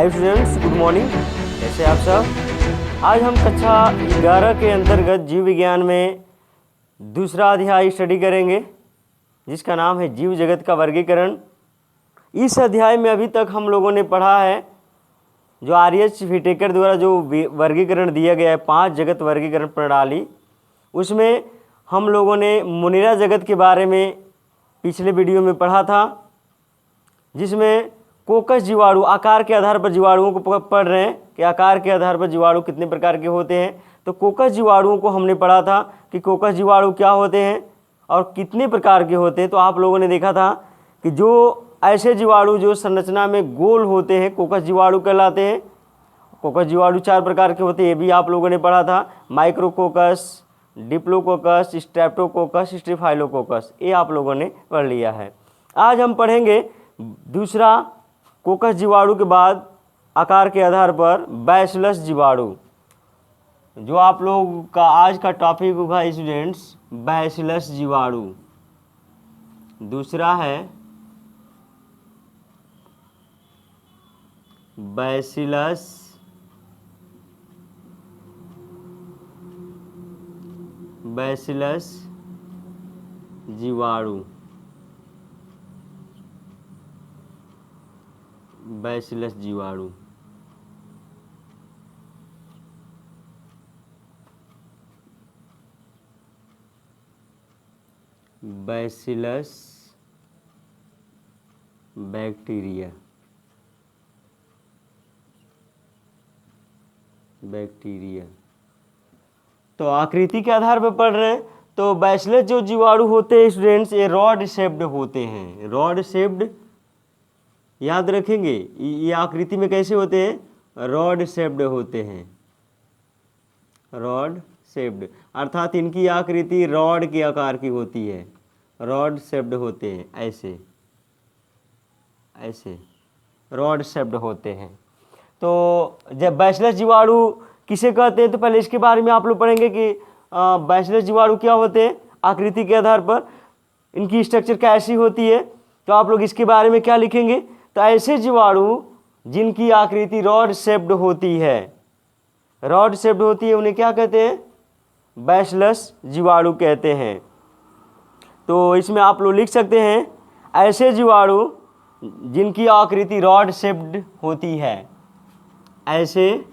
Hi students, good morning. कैसे आप सब? आज हम कक्षा 11 के अंतर्गत जीव विज्ञान में दूसरा अध्याय स्टडी करेंगे, जिसका नाम है जीव जगत का वर्गीकरण। इस अध्याय में अभी तक हम लोगों ने पढ़ा है जो आर.एच. व्हिटेकर द्वारा जो वर्गीकरण दिया गया है, 5 जगत वर्गीकरण प्रणाली, उसमें हम लोगों ने मोनिरा जगत के बारे में पिछले वीडियो में पढ़ा था, जिसमें कोकस जीवाणु आकार के आधार पर जीवाणुओं को पढ़ रहे हैं कि आकार के आधार पर जीवाणु कितने प्रकार के होते हैं। तो कोकस जीवाणुओं को हमने पढ़ा था कि कोकस जीवाणु क्या होते हैं और कितने प्रकार के होते हैं। तो आप लोगों ने देखा था कि जो ऐसे जीवाणु जो संरचना में गोल होते हैं कोकस जीवाणु कहलाते हैं। कोकस जीवाणु 4 प्रकार के होते हैं, ये भी आप लोगों ने पढ़ा था। माइक्रोकोकस, डिप्लोकोकस, स्ट्रेप्टोकोकस, स्टेफाइलोकोकस, ये आप लोगों ने पढ़ लिया है। आज हम पढ़ेंगे दूसरा कोकस जीवाणु के बाद आकार के आधार पर बैसिलस जीवाणु। जो आप लोग का आज का टॉपिक होगा स्टूडेंट्स, बैसिलस जीवाणु। दूसरा है बैसिलस जीवाणु। बैसिलस जीवाणु बैसिलस बैक्टीरिया। तो आकृति के आधार पर पढ़ रहे हैं। तो बैसिलस जो जीवाणु होते हैं स्टूडेंट्स, ये रॉड शेप्ड होते हैं। रॉड शेप्ड याद रखेंगे, ये आकृति में कैसे होते हैं? रॉड शेप्ड होते हैं। रॉड शेप्ड अर्थात इनकी आकृति रॉड के आकार की होती है। रॉड शेप्ड होते हैं, ऐसे ऐसे रॉड शेप्ड होते हैं। तो जब बैसिलस जीवाणु किसे कहते हैं, तो पहले इसके बारे में आप लोग पढ़ेंगे कि बैसिलस जीवाणु क्या होते हैं। आकृति के आधार पर इनकी स्ट्रक्चर कैसी होती है, तो आप लोग इसके बारे में क्या लिखेंगे? तो ऐसे जीवाणु जिनकी आकृति रॉड शेप्ड होती है, रॉड शेप्ड होती है, उन्हें क्या कहते हैं? बैसिलस जीवाणु कहते हैं। तो इसमें आप लोग लिख सकते हैं ऐसे जीवाणु जिनकी आकृति रॉड शेप्ड होती है। ऐसे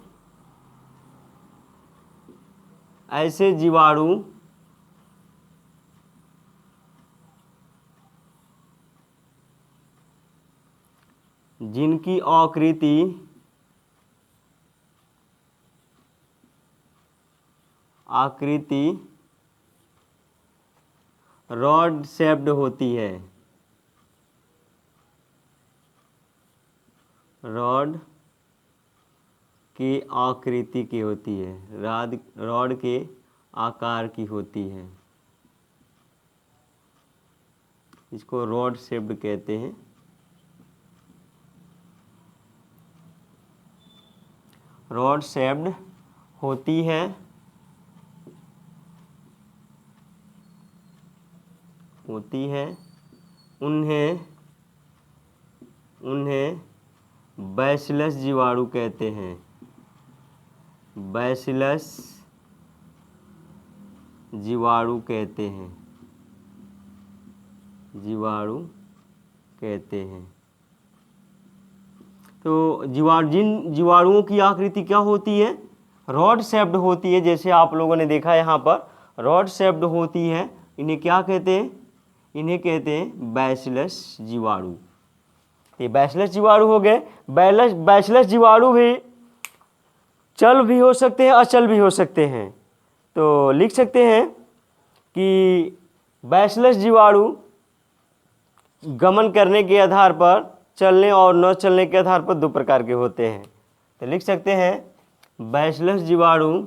जीवाणु जिनकी आकृति रॉड शेप्ड होती है। रॉड की आकृति की होती है, रॉड के आकार की होती है, इसको रॉड शेप्ड कहते हैं। रॉड शेप्ड होती है, उन्हें बैसिलस जीवाणु कहते हैं। बैसिलस जीवाणु कहते हैं। तो जिन जीवाणुओं की आकृति क्या होती है? रॉड शेप्ड होती है। जैसे आप लोगों ने देखा यहाँ पर रॉड शेप्ड होती है, इन्हें क्या कहते हैं? इन्हें कहते हैं बैसिलस जीवाणु। ये बैसिलस जीवाणु हो गए। बैसिलस जीवाणु भी चल भी हो सकते हैं, अचल भी हो सकते हैं। तो लिख सकते हैं कि बैसिलस जीवाणु गमन करने के आधार पर, चलने और न चलने के आधार पर 2 प्रकार के होते हैं। तो लिख सकते हैं बैसिलस जीवाणु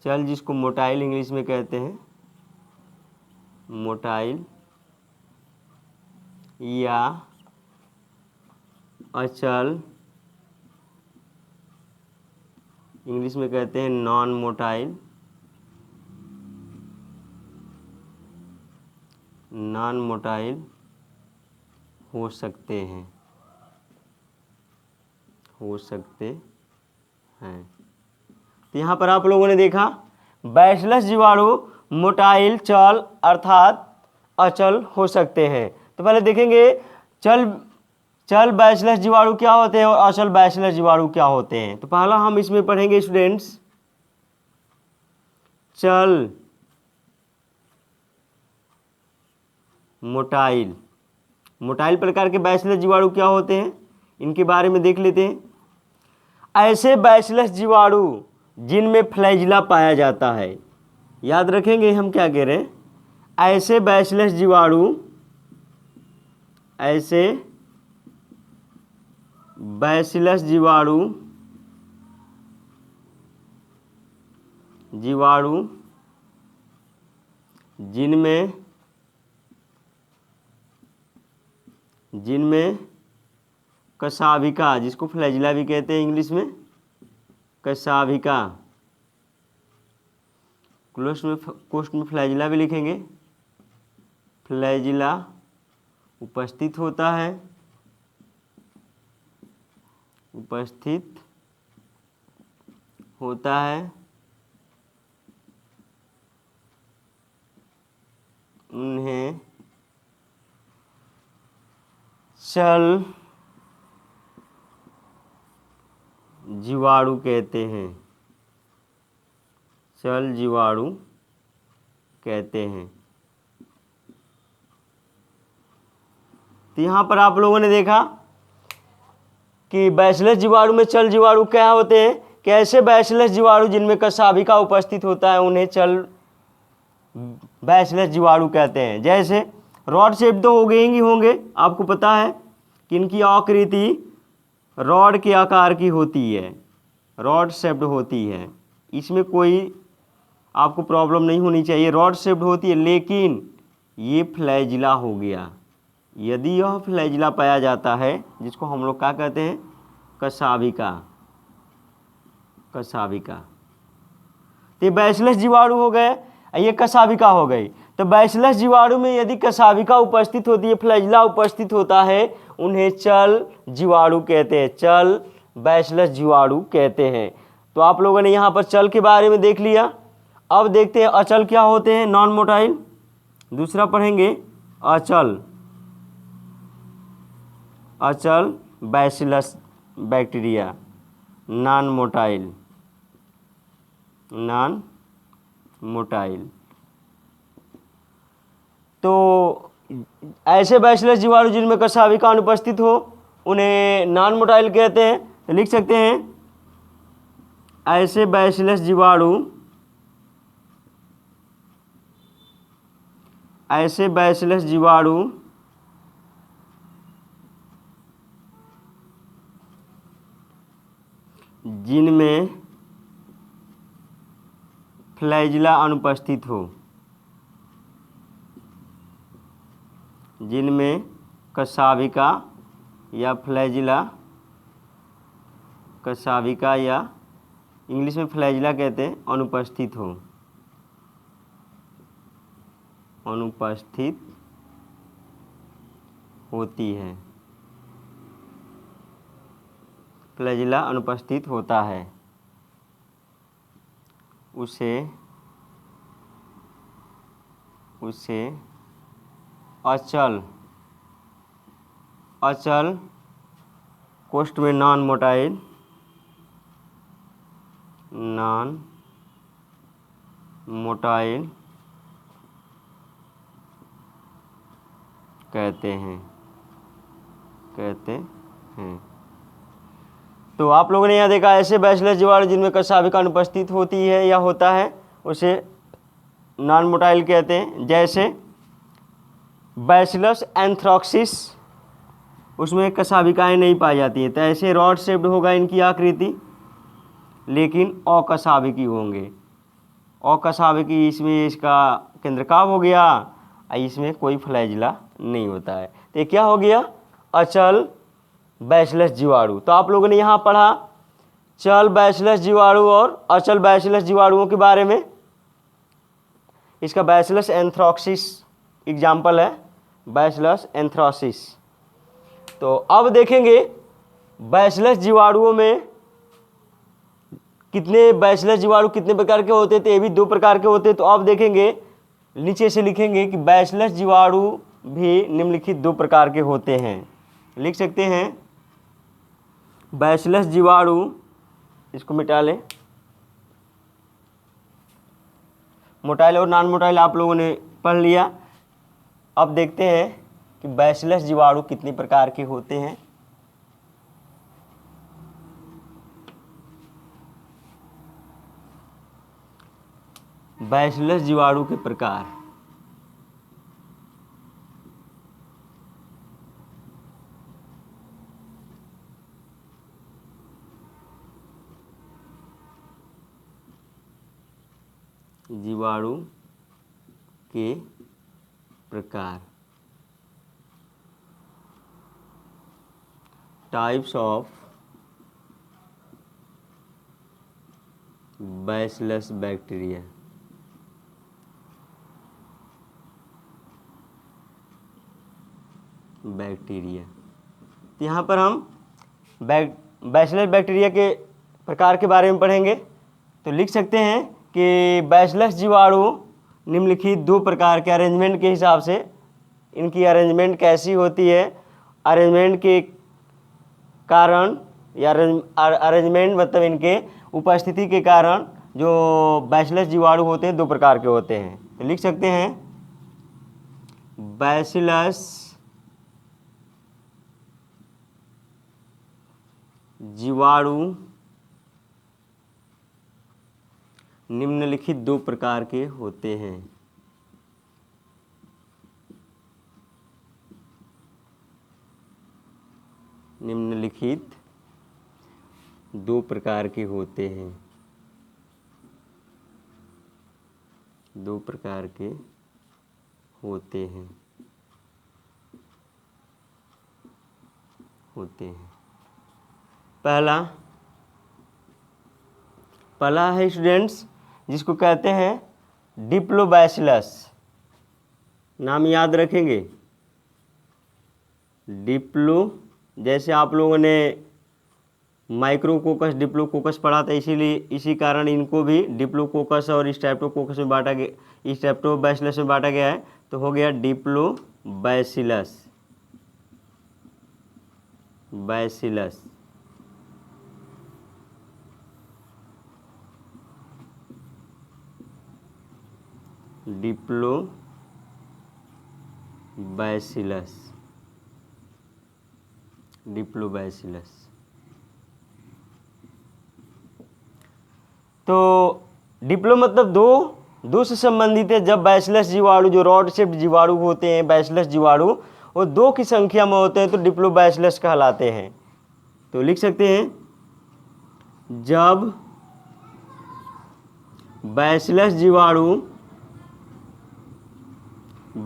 चल जिसको मोटाइल इंग्लिश में कहते हैं, मोटाइल या अचल, इंग्लिश में कहते हैं नॉन मोटाइल, नॉन मोटाइल हो सकते हैं, हो सकते हैं। तो यहाँ पर आप लोगों ने देखा बैसिलस जीवाणु मोटाइल, चल अर्थात अचल हो सकते हैं। तो पहले देखेंगे चल बैसिलस जीवाणु क्या होते हैं और अचल बैसिलस जीवाणु क्या होते हैं। तो पहला हम इसमें पढ़ेंगे स्टूडेंट्स, चल मोटाइल। मोटाइल प्रकार के बैसिलस जीवाणु क्या होते हैं, इनके बारे में देख लेते हैं। ऐसे बैसिलस जीवाणु जिनमें फ्लैजिला पाया जाता है, याद रखेंगे हम क्या कह रहे हैं, ऐसे बैसिलस जीवाणु, ऐसे बैसिलस जीवाणु जिनमें कशाभिका, जिसको फ्लैजिला भी कहते हैं इंग्लिश में, कशाभिका, कोष्ठ में फ्लैजिला भी लिखेंगे, फ्लैजिला उपस्थित होता है, उपस्थित होता है, उन्हें चल जीवाणु कहते हैं, चल जीवाणु कहते हैं। तो यहाँ पर आप लोगों ने देखा कि बैसिलस जीवाणु में चल जीवाणु क्या होते हैं, कि ऐसे बैसिलस जीवाणु जिनमें कशाभिका उपस्थित होता है उन्हें चल बैसिलस जीवाणु कहते हैं। जैसे रॉड शेप तो हो गए ही होंगे, आपको पता है कि इनकी आकृति रॉड के आकार की होती है, रॉड शेप्ड होती है, इसमें कोई आपको प्रॉब्लम नहीं होनी चाहिए, रॉड शेप्ड होती है। लेकिन ये फ्लैजिला हो गया, यदि यह फ्लैजिला पाया जाता है, जिसको हम लोग क्या कहते हैं, कशाभिका, कशाभिका। तो ये बैसिलस जीवाणु हो गए, ये कशाभिका हो गई। तो बैसिलस जीवाणु में यदि कशाभिका उपस्थित होती है, फ्लैजिला उपस्थित होता है, उन्हें चल जीवाणु कहते हैं, चल बैसिलस जीवाणु कहते हैं। तो आप लोगों ने यहाँ पर चल के बारे में देख लिया। अब देखते हैं अचल क्या होते हैं, नॉन मोटाइल। दूसरा पढ़ेंगे अचल, अचल bacillus bacteria, non motile, non motile. तो ऐसे बैसिलस जीवाणु जिनमें कशाभिका अनुपस्थित हो उन्हें नॉन मोटाइल कहते हैं। तो लिख सकते हैं ऐसे बैसिलस जीवाणु, ऐसे बैसिलस जीवाणु जिनमें फ्लैजिला अनुपस्थित हो, जिनमें कशाभिका या फ्लैजिला, कशाभिका या इंग्लिश में फ्लैजिला कहते हैं, अनुपस्थित हो, अनुपस्थित होती है, फ्लैजिला अनुपस्थित होता है, उसे अचल, अचल कोष्ठ में नॉन मोटाइल, नॉन मोटाइल कहते हैं, कहते हैं। तो आप लोगों ने यहाँ देखा ऐसे बैसिलस जीवाणु जिनमें कशाभिका अनुपस्थित होती है या होता है उसे नॉन मोटाइल कहते हैं। जैसे बैसिलस एंथ्रॉक्सिस, उसमें कशाभिकाएँ नहीं पाई जाती हैं, तो ऐसे रॉड शेप्ड होगा इनकी आकृति, लेकिन अकशाभिकी होंगे, अकशाभिकी, इसमें इसका केंद्रकाव हो गया, इसमें कोई फ्लैजिला नहीं होता है। तो ये क्या हो गया, अचल बैसिलस जीवाणु। तो आप लोगों ने यहाँ पढ़ा चल बैसिलस जीवाणु और अचल बैसिलस जीवाणुओं के बारे में। इसका बैसिलस एंथ्रेक्सिस एग्जाम्पल है, बैसिलस एंथ्रेक्सिस। तो अब देखेंगे बैसिलस जीवाणुओं में कितने बैसिलस जीवाणु कितने प्रकार के होते थे, ये भी 2 प्रकार के होते। तो अब देखेंगे नीचे से लिखेंगे कि बैसिलस जीवाणु भी निम्नलिखित 2 प्रकार के होते हैं। लिख सकते हैं बैसिलस जीवाणु, इसको मिटा लें, मोटाइल और नॉन मोटाइल आप लोगों ने पढ़ लिया। अब देखते हैं कि बैसिलस जीवाणु कितने प्रकार के होते हैं। बैसिलस जीवाणु के प्रकार। जीवाणु के प्रकार, टाइप्स ऑफ बैसिलस बैक्टीरिया। तो यहाँ पर हम बैसिलस बैक्टीरिया के प्रकार के बारे में पढ़ेंगे। तो लिख सकते हैं कि बैसिलस जीवाणु निम्नलिखित 2 प्रकार के अरेंजमेंट के हिसाब से, इनकी अरेंजमेंट कैसी होती है, अरेंजमेंट के कारण या अरेंजमेंट मतलब इनके उपस्थिति के कारण जो बैसिलस जीवाणु होते हैं 2 प्रकार के होते हैं। तो लिख सकते हैं बैसिलस जीवाणु निम्नलिखित 2 प्रकार के होते हैं। निम्नलिखित 2 प्रकार के होते हैं। 2 प्रकार के होते हैं। पहला है स्टूडेंट्स जिसको कहते हैं डिप्लोबैसिलस। नाम याद रखेंगे, डिप्लो, जैसे आप लोगों ने माइक्रोकोकस डिप्लोकोकस पढ़ा था, इसीलिए इसी कारण इनको भी डिप्लोकोकस और स्ट्रेप्टोकोकस में बांटा गया, स्ट्रेप्टोबैसिलस में बांटा गया है। तो हो गया डिप्लोबैसिलस। डिप्लोबैसिलस। तो डिप्लो मतलब दो से संबंधित है। जब बैसिलस जीवाणु जो रॉड शेप्ड जीवाणु होते हैं, बैसिलस जीवाणु, वो 2 की संख्या में होते हैं तो डिप्लोबैसिलस कहलाते हैं। तो लिख सकते हैं जब बैसिलस जीवाणु जब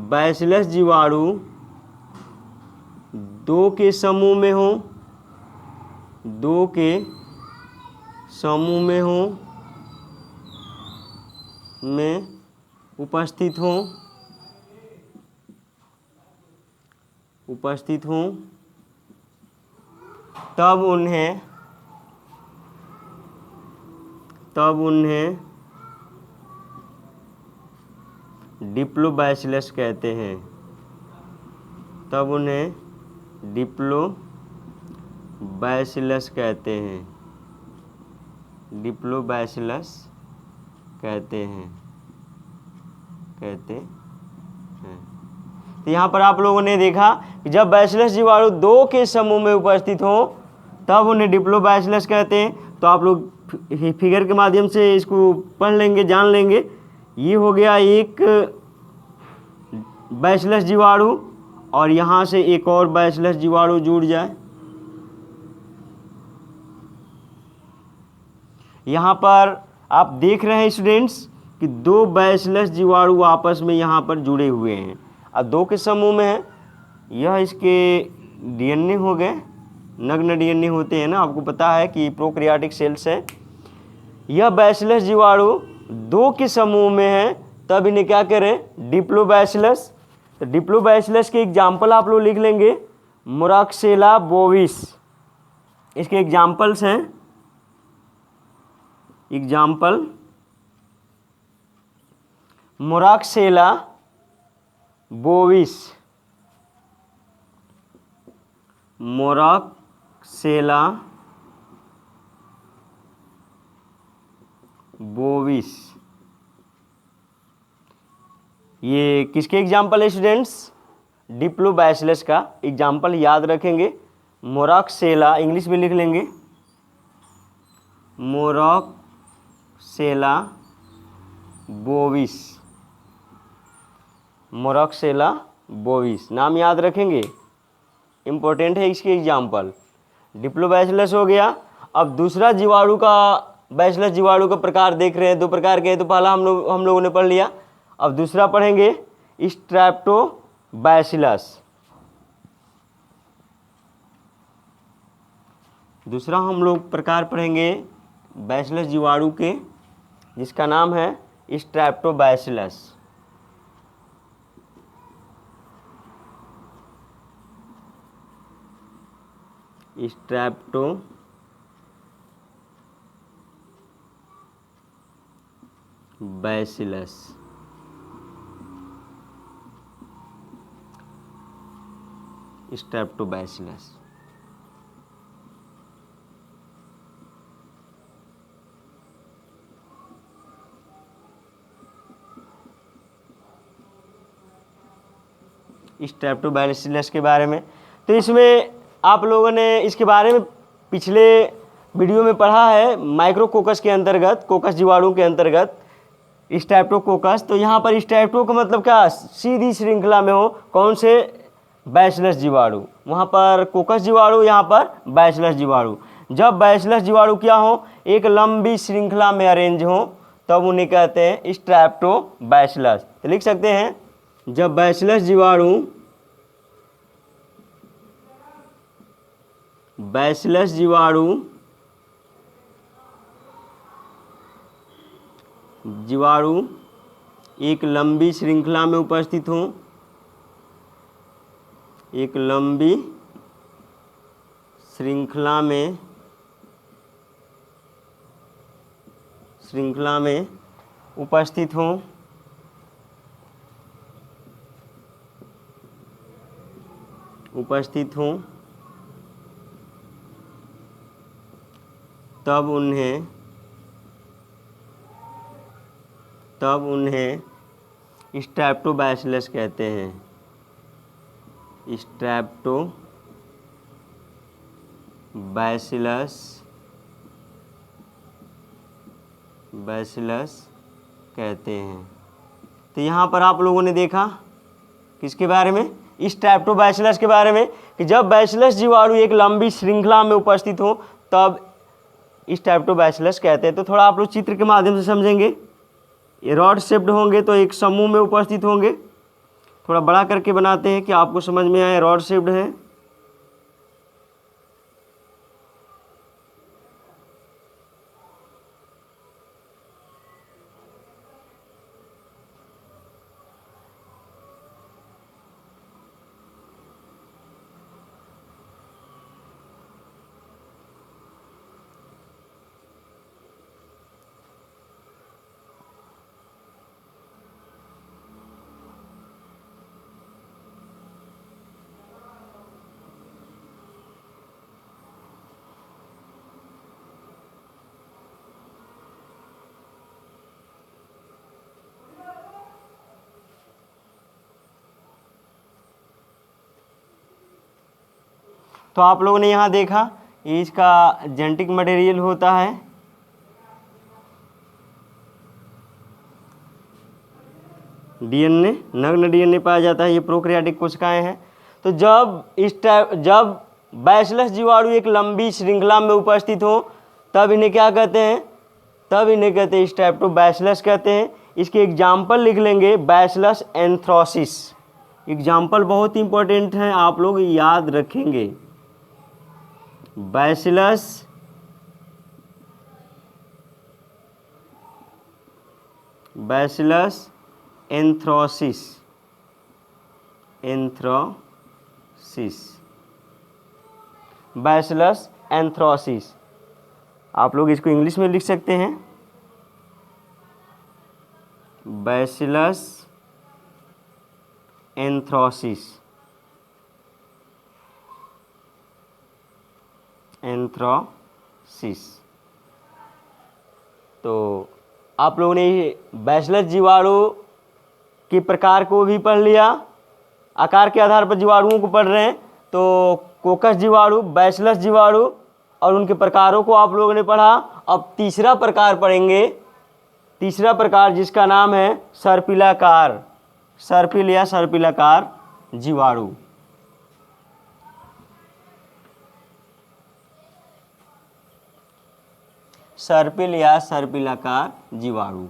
बैसिलस जीवाणु 2 के समूह में हो, 2 के समूह में हो, में उपस्थित हों, तब उन्हें डिप्लोबैसिलस कहते हैं। डिप्लोबैसिलस कहते हैं। तो यहाँ पर आप लोगों ने देखा कि जब बैसिलस जीवाणु 2 के समूह में उपस्थित हो तब उन्हें डिप्लोबैसिलस कहते हैं। तो आप लोग फिगर के माध्यम से इसको पढ़ लेंगे, जान लेंगे। ये हो गया एक बैसिलस जीवाणु और यहाँ से एक और बैसिलस जीवाणु जुड़ जाए। यहाँ पर आप देख रहे हैं स्टूडेंट्स कि दो बैसिलस जीवाणु आपस में यहाँ पर जुड़े हुए हैं। अब दो के समूह में है, यह इसके डीएनए हो गए, नग्न डीएनए होते हैं ना, आपको पता है कि प्रोकैरियोटिक सेल्स है। यह बैसिलस जीवाणु दो के समूह में है, तब इन्हें क्या करें, डिप्लोबैसिलस। तो डिप्लोबैसिलस के एग्जाम्पल आप लोग लिख लेंगे, मोरक्सेला बोविस, इसके एग्जाम्पल्स हैं। एग्जाम्पल मोरक्सेला बोविस, मोरक्सेला बोविस, ये किसके एग्जाम्पल है स्टूडेंट्स, डिप्लोबैसिलस का एग्जाम्पल याद रखेंगे। मोरक्सेला इंग्लिश में लिख लेंगे, मोरक्सेला बोविस, मोरक्सेला बोविस नाम याद रखेंगे, इम्पोर्टेंट है इसके एग्जाम्पल। डिप्लोबैसिलस हो गया। अब दूसरा जीवाणु का, बैसिलस जीवाणु का प्रकार देख रहे हैं, दो प्रकार के हैं, तो पहला हम लोगों ने पढ़ लिया। अब दूसरा पढ़ेंगे स्ट्रेप्टोबैसिलस। दूसरा हम लोग प्रकार पढ़ेंगे बैसिलस जीवाणु के, जिसका नाम है स्ट्रेप्टोबैसिलस। स्ट्रेप्टोबैसिलस, स्ट्रेप्टोबैसिलस। स्ट्रेप्टोबैसिलस के बारे में, तो इसमें आप लोगों ने इसके बारे में पिछले वीडियो में पढ़ा है, माइक्रोकोकस के अंतर्गत, कोकस जीवाणु के अंतर्गत स्ट्रेप्टोकोकस। तो यहाँ पर स्ट्रेप्टो का मतलब क्या, सीधी श्रृंखला में हो, कौन से, बैसिलस जीवाणु। वहाँ पर कोकस जीवाणु, यहाँ पर बैसिलस जीवाणु। जब बैसिलस जीवाणु क्या हो, एक लंबी श्रृंखला में अरेंज हो, तब उन्हें कहते हैं स्ट्रेप्टोबैसिलस। तो लिख सकते हैं, जब बैसिलस जीवाणु, बैसिलस जीवाणु एक लंबी श्रृंखला में उपस्थित हों, एक लंबी श्रृंखला में उपस्थित हों, तब उन्हें स्ट्रेप्टोबैसिलस कहते हैं, स्ट्रेप्टोबैसिलस कहते हैं। तो यहाँ पर आप लोगों ने देखा किसके बारे में, स्ट्रेप्टोबैसिलस के बारे में, कि जब बैसिलस जीवाणु एक लंबी श्रृंखला में उपस्थित हो, तब स्ट्रेप्टोबैसिलस कहते हैं। तो थोड़ा आप लोग चित्र के माध्यम से समझेंगे। ये रॉड शेप्ड होंगे तो एक समूह में उपस्थित होंगे। थोड़ा बड़ा करके बनाते हैं कि आपको समझ में आए, रॉड शेप्ड है। तो आप लोगों ने यहाँ देखा, ये इसका जेनेटिक मटेरियल होता है, डीएनए, नग्न डीएनए पाया जाता है, ये प्रोकैरियोटिक कोशिकाएं हैं। तो जब बैसिलस जीवाणु एक लंबी श्रृंखला में उपस्थित हो, तब इन्हें क्या कहते हैं, तब इन्हें कहते हैं स्ट्रेप्टोबैसिलस कहते हैं। इसके एग्जाम्पल लिख लेंगे। बैसिलस एंथ्रासिस एग्जाम्पल बहुत इंपॉर्टेंट है, आप लोग याद रखेंगे। बैसिलस एंथ्रासिस बैसिलस एंथ्रासिस आप लोग इसको इंग्लिश में लिख सकते हैं, बैसिलस एंथ्रासिस तो आप लोगों ने बैसिलस जीवाणु के प्रकार को भी पढ़ लिया, आकार के आधार पर जीवाणुओं को पढ़ रहे हैं। तो कोकस जीवाणु, बैसिलस जीवाणु और उनके प्रकारों को आप लोगों ने पढ़ा। अब तीसरा प्रकार पढ़ेंगे, तीसरा प्रकार जिसका नाम है सर्पिलाकार, सर्पिल या सर्पिलाकार जीवाणु। सर्पिल या सर्पिलाकार जीवाणु।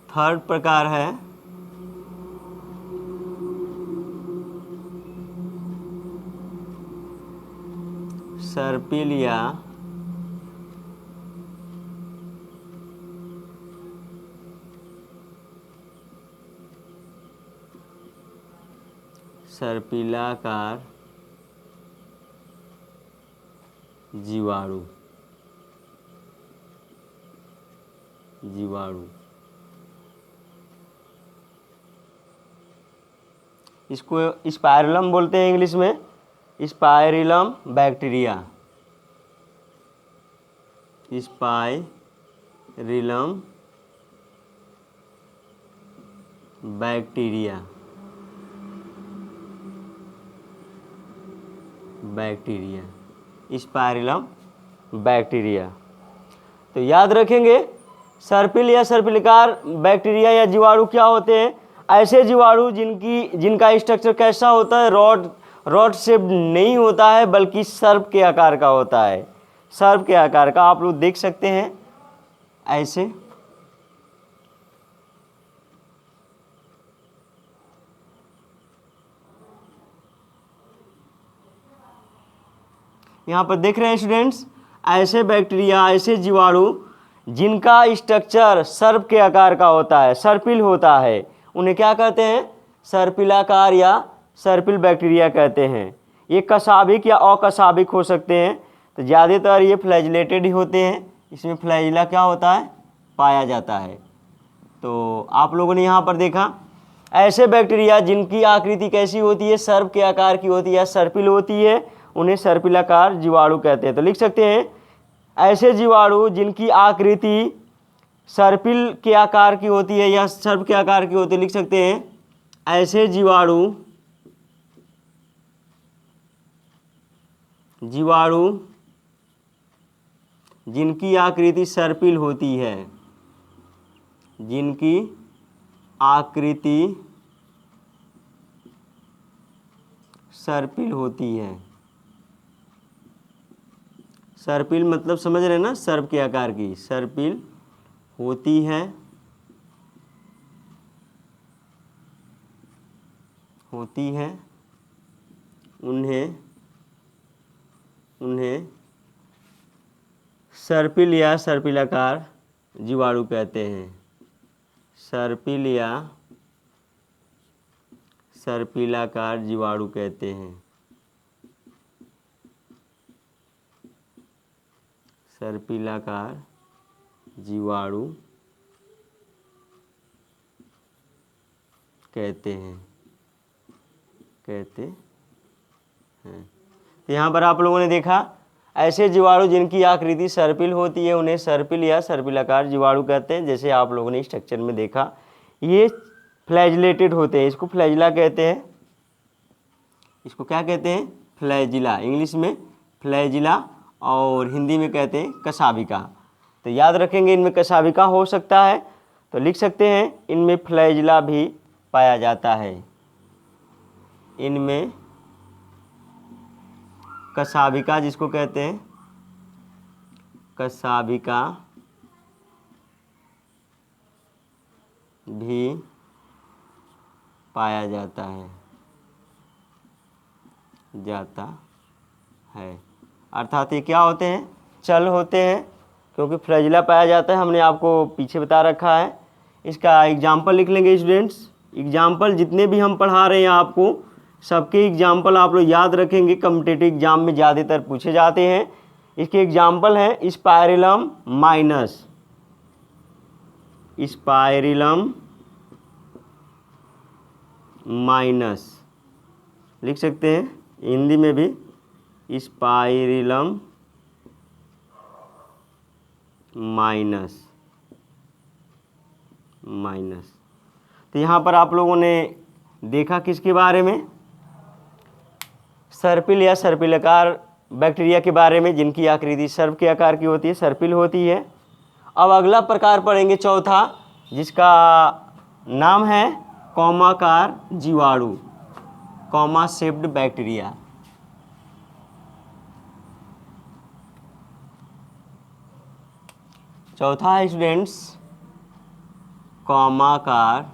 थर्ड प्रकार है सर्पिल या सर्पिलाकार जीवाणु। इसको स्पाइरलम बोलते हैं इंग्लिश में, spirillum bacteria, spirillum bacteria. Spirillum bacteria. तो याद रखेंगे सर्पिल या सर्पिलाकार बैक्टीरिया या जीवाणु क्या होते हैं। ऐसे जीवाणु जिनका स्ट्रक्चर कैसा होता है, रॉड शेप नहीं होता है बल्कि सर्प के आकार का होता है, सर्प के आकार का। आप लोग देख सकते हैं ऐसे। यहाँ पर देख रहे हैं स्टूडेंट्स, ऐसे बैक्टीरिया, ऐसे जीवाणु जिनका स्ट्रक्चर सर्प के आकार का होता है, सर्पिल होता है, उन्हें क्या कहते हैं, सर्पिलाकार या सर्पिल बैक्टीरिया कहते हैं। ये कशाभिक या अकशाभिक हो सकते हैं। तो ज़्यादातर ये फ्लैजिलेटेड ही होते हैं, इसमें फ्लैजिला क्या होता है, पाया जाता है। तो आप लोगों ने यहाँ पर देखा ऐसे बैक्टीरिया जिनकी आकृति कैसी होती है, सर्प के आकार की होती है, सर्पिल होती है, उन्हें सर्पिलाकार जीवाणु कहते हैं। तो लिख सकते हैं ऐसे जीवाणु जिनकी आकृति सर्पिल के आकार की होती है या सर्प के आकार की होती है, लिख सकते हैं ऐसे जीवाणु जिनकी आकृति सर्पिल होती है, जिनकी आकृति सर्पिल होती है। सर्पिल मतलब समझ रहे हैं ना, सर्प के आकार की, सर्पिल होती है, उन्हें सर्पिल या सर्पिलाकार जीवाणु कहते हैं। सर्पिल या सर्पिलाकार जीवाणु कहते हैं। सर्पिलाकार जीवाणु कहते हैं। तो यहाँ पर आप लोगों ने देखा ऐसे जीवाणु जिनकी आकृति सर्पिल होती है उन्हें सर्पिल या सर्पिलाकार जीवाणु कहते हैं। जैसे आप लोगों ने स्ट्रक्चर में देखा, ये फ्लैजिलेटेड होते हैं, इसको फ्लैजिला कहते हैं। इसको क्या कहते हैं, फ्लैजिला, इंग्लिश में फ्लैजिला और हिंदी में कहते हैं कशाभिका। तो याद रखेंगे इनमें कशाभिका हो सकता है, तो लिख सकते हैं इनमें फ्लैजिला भी पाया जाता है। इनमें कशाभिका जिसको कहते हैं कसाबिका भी पाया जाता है। अर्थात ये क्या होते हैं? चल होते हैं, क्योंकि फ्लैजिला पाया जाता है, हमने आपको पीछे बता रखा है। इसका एग्जाम्पल लिख लेंगे स्टूडेंट्स। एग्जाम्पल जितने भी हम पढ़ा रहे हैं आपको, सबके एग्जाम्पल आप लोग याद रखेंगे, कॉम्पिटिटिव एग्जाम में ज़्यादातर पूछे जाते हैं। इसके एग्जाम्पल हैं स्पाइरिलम माइनस, स्पाइरिलम माइनस लिख सकते हैं, हिंदी में भी स्पाइरिलम माइनस। तो यहाँ पर आप लोगों ने देखा किसके बारे में? सर्पिल या सर्पिलाकार बैक्टीरिया के बारे में, जिनकी आकृति सर्प के आकार की होती है, सर्पिल होती है। अब अगला प्रकार पढ़ेंगे चौथा, जिसका नाम है कौमाकार जीवाणु, कॉमा शेप्ड बैक्टीरिया। चौथा है स्टूडेंट्स कौमाकार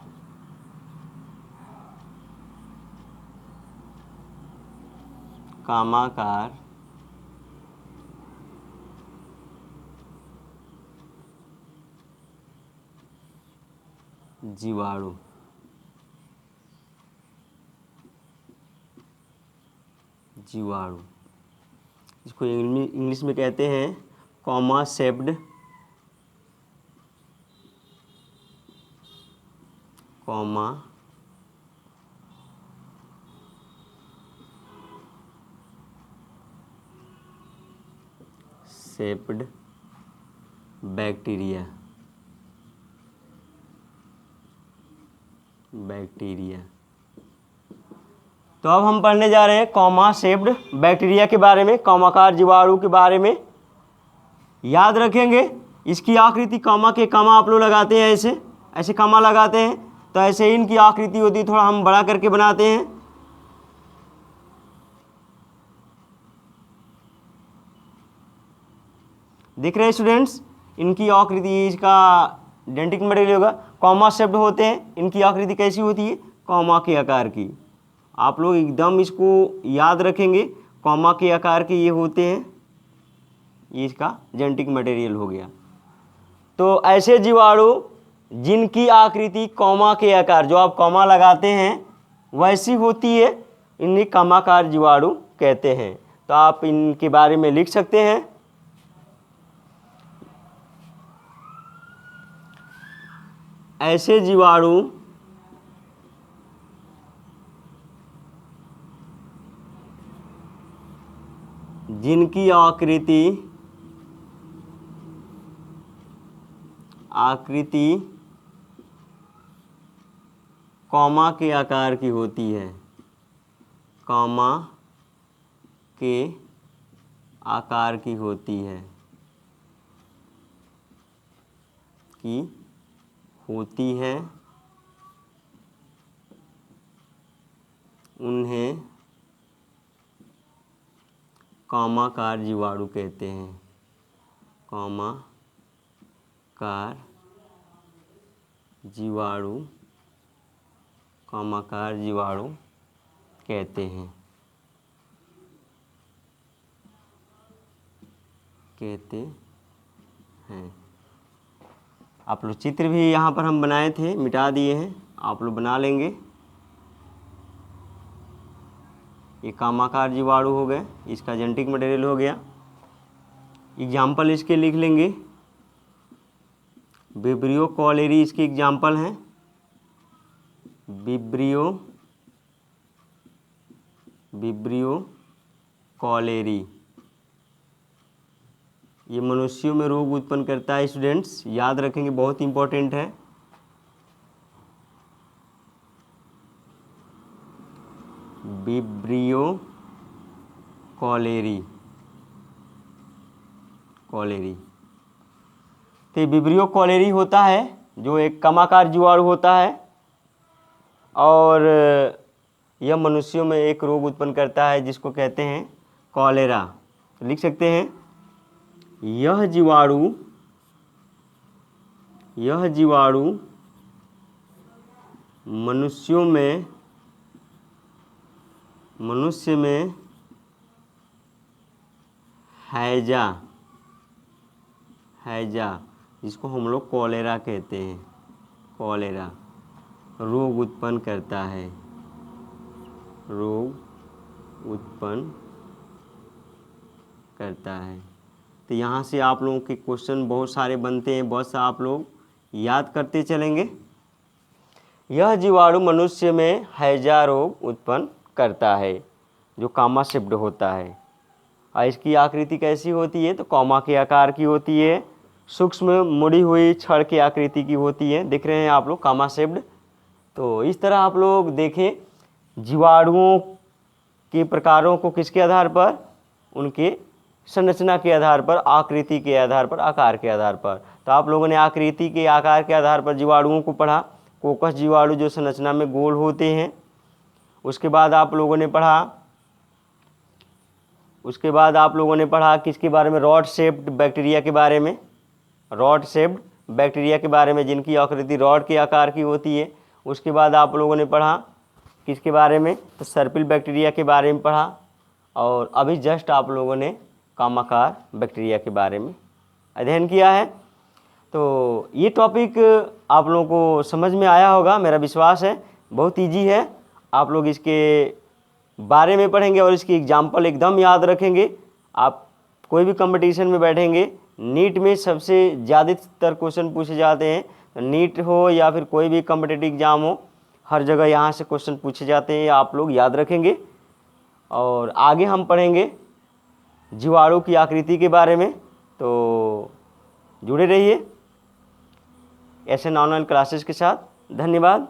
जीवाणु। इसको इंग्लिश में कहते हैं कॉमा शेप्ड बैक्टीरिया। तो अब हम पढ़ने जा रहे हैं कॉमा शेप्ड बैक्टीरिया के बारे में, कौमाकार जीवाणु के बारे में। याद रखेंगे इसकी आकृति कॉमा के कॉमा आप लोग लगाते हैं, ऐसे कॉमा लगाते हैं, तो ऐसे ही इनकी आकृति होती है, थोड़ा हम बड़ा करके बनाते हैं। दिख रहे हैं स्टूडेंट्स? इनकी आकृति, इसका डेंटिक मटेरियल होगा, कॉमा शेप्ड होते हैं। इनकी आकृति कैसी होती है? कॉमा के आकार की। आप लोग एकदम इसको याद रखेंगे, कॉमा के आकार के ये होते हैं, ये इसका जेनेटिक मटेरियल हो गया। तो ऐसे जीवाणु जिनकी आकृति कॉमा के आकार, जो आप कॉमा लगाते हैं वैसी होती है, इन्हें कॉमाकार जीवाणु कहते हैं। तो आप इनके बारे में लिख सकते हैं। ऐसे जीवाणु जिनकी आकृति कॉमा के आकार की होती है, कॉमा के आकार की होती है, उन्हें कौमाकार जीवाणु कहते हैं। कौमाकार जीवाणु कहते हैं। आप लोग चित्र भी यहाँ पर हम बनाए थे, मिटा दिए हैं, आप लोग बना लेंगे। ये कामाकार जीवाणु हो गए, इसका जेनेटिक मटेरियल हो गया। एग्जाम्पल इसके लिख लेंगे। विब्रियो कॉलेरी इसके एग्जाम्पल हैं। विब्रियो कॉलेरी ये मनुष्यों में रोग उत्पन्न करता है। स्टूडेंट्स याद रखेंगे, बहुत इंपॉर्टेंट है। विब्रियो कॉलेरी तो विब्रियो कॉलेरी होता है जो एक कमाकार जीवाणु होता है, और यह मनुष्यों में एक रोग उत्पन्न करता है जिसको कहते हैं कॉलेरा। लिख सकते हैं यह जीवाणु मनुष्य में हैजा जिसको हम लोग कॉलेरा कहते हैं, कॉलेरा रोग उत्पन्न करता है, तो यहाँ से आप लोगों के क्वेश्चन बहुत सारे बनते हैं, बस आप लोग याद करते चलेंगे। यह जीवाणु मनुष्य में हैजा रोग उत्पन्न करता है, जो कॉमा शिफ्ट होता है। और इसकी आकृति कैसी होती है? तो कॉमा के आकार की होती है, सूक्ष्म मुड़ी हुई छड़ की आकृति की होती है। दिख रहे हैं आप लोग कॉमा शिफ्ट। तो इस तरह आप लोग देखें जीवाणुओं के प्रकारों को किसके आधार पर? उनके संरचना के आधार पर, आकृति के आधार पर, आकार के आधार पर। तो आप लोगों ने आकृति के आकार के आधार पर जीवाणुओं को पढ़ा। कोकस जीवाणु जो संरचना में गोल होते हैं। उसके बाद आप लोगों ने पढ़ा किसके बारे में? रॉड शेप्ड बैक्टीरिया के बारे में, रॉड शेप्ड बैक्टीरिया के बारे में, जिनकी आकृति रॉड के आकार की होती है। उसके बाद आप लोगों ने पढ़ा किसके बारे में? तो सर्पिल बैक्टीरिया के बारे में पढ़ा। और अभी जस्ट आप लोगों ने कामाकार बैक्टीरिया के बारे में अध्ययन किया है। तो ये टॉपिक आप लोगों को समझ में आया होगा, मेरा विश्वास है। बहुत इजी है, आप लोग इसके बारे में पढ़ेंगे और इसकी एग्जाम्पल एकदम याद रखेंगे। आप कोई भी कंपटीशन में बैठेंगे, नीट में सबसे ज़्यादातर क्वेश्चन पूछे जाते हैं, नीट हो या फिर कोई भी कॉम्पिटिटिव एग्जाम हो, हर जगह यहाँ से क्वेश्चन पूछे जाते हैं, आप लोग याद रखेंगे। और आगे हम पढ़ेंगे जीवाणु की आकृति के बारे में, तो जुड़े रहिए ऐसे ऑनलाइन क्लासेस के साथ। धन्यवाद।